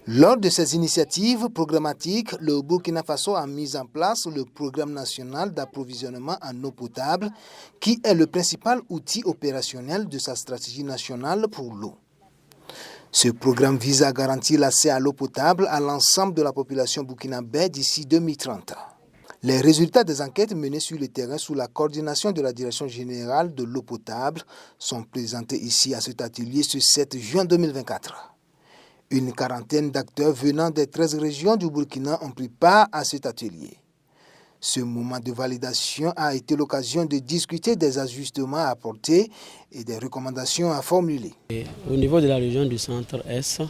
Lors de ces initiatives programmatiques, le Burkina Faso a mis en place le Programme national d'approvisionnement en eau potable, qui est le principal outil opérationnel de sa stratégie nationale pour l'eau. Ce programme vise à garantir l'accès à l'eau potable à l'ensemble de la population burkinabé d'ici 2030. Les résultats des enquêtes menées sur le terrain sous la coordination de la Direction générale de l'eau potable sont présentés ici à cet atelier ce 7 juin 2024. Une quarantaine d'acteurs venant des 13 régions du Burkina ont pris part à cet atelier. Ce moment de validation a été l'occasion de discuter des ajustements à apporter et des recommandations à formuler. Au niveau de la région du centre-est,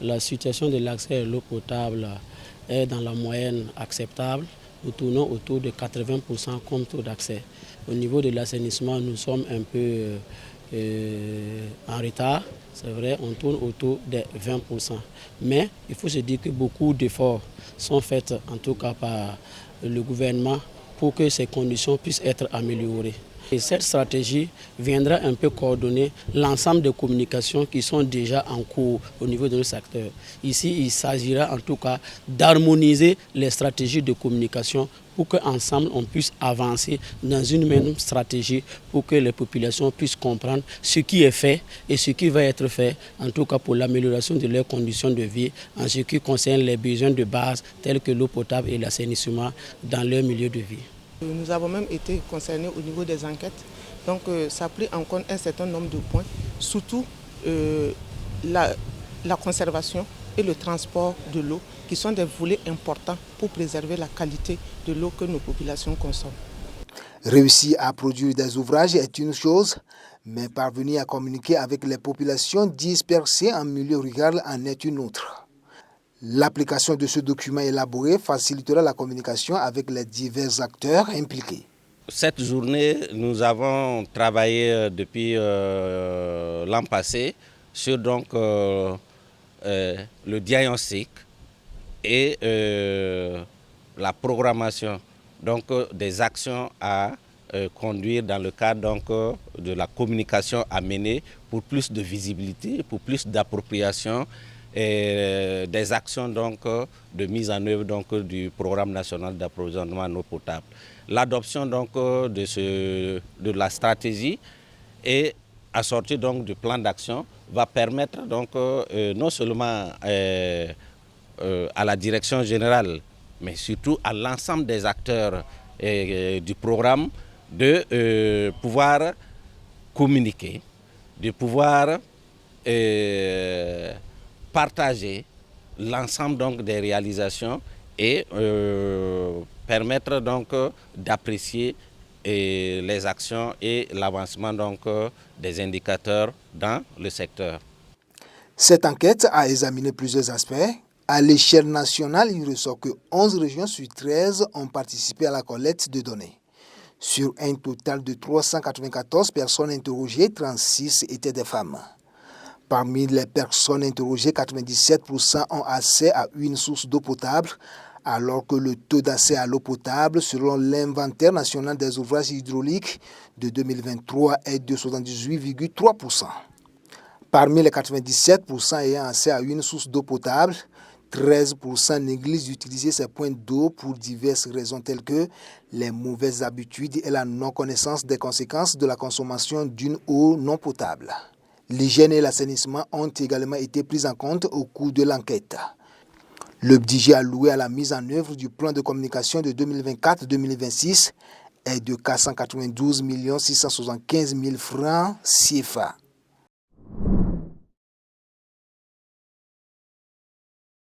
la situation de l'accès à l'eau potable est dans la moyenne acceptable. Nous tournons autour de 80% comme taux d'accès. Au niveau de l'assainissement, nous sommes un peu en retard. C'est vrai, on tourne autour des 20%. Mais il faut se dire que beaucoup d'efforts sont faits, en tout cas par le gouvernement, pour que ces conditions puissent être améliorées. Et cette stratégie viendra un peu coordonner l'ensemble des communications qui sont déjà en cours au niveau de nos secteurs. Ici, il s'agira en tout cas d'harmoniser les stratégies de communication pour qu'ensemble on puisse avancer dans une même stratégie pour que les populations puissent comprendre ce qui est fait et ce qui va être fait, en tout cas pour l'amélioration de leurs conditions de vie en ce qui concerne les besoins de base tels que l'eau potable et l'assainissement dans leur milieu de vie. Nous avons même été concernés au niveau des enquêtes, donc ça a pris en compte un certain nombre de points, surtout la conservation et le transport de l'eau, qui sont des volets importants pour préserver la qualité de l'eau que nos populations consomment. Réussir à produire des ouvrages est une chose, mais parvenir à communiquer avec les populations dispersées en milieu rural en est une autre. L'application de ce document élaboré facilitera la communication avec les divers acteurs impliqués. Cette journée, nous avons travaillé depuis l'an passé sur le diagnostic et la programmation des actions à conduire dans le cadre de la communication à mener pour plus de visibilité, pour plus d'appropriation et des actions de mise en œuvre du programme national d'approvisionnement en eau potable. L'adoption de la stratégie et assortie du plan d'action va permettre non seulement à la direction générale, mais surtout à l'ensemble des acteurs du programme de pouvoir communiquer, de pouvoir partager l'ensemble des réalisations et permettre d'apprécier les actions et l'avancement des indicateurs dans le secteur. Cette enquête a examiné plusieurs aspects. À l'échelle nationale, il ressort que 11 régions sur 13 ont participé à la collecte de données. Sur un total de 394 personnes interrogées, 36 étaient des femmes. Parmi les personnes interrogées, 97% ont accès à une source d'eau potable, alors que le taux d'accès à l'eau potable, selon l'inventaire national des ouvrages hydrauliques de 2023, est de 78,3%. Parmi les 97% ayant accès à une source d'eau potable, 13% négligent d'utiliser ces points d'eau pour diverses raisons telles que les mauvaises habitudes et la non-connaissance des conséquences de la consommation d'une eau non potable. L'hygiène et l'assainissement ont également été pris en compte au cours de l'enquête. Le budget alloué à la mise en œuvre du plan de communication de 2024-2026 est de 492 675 000 francs CFA.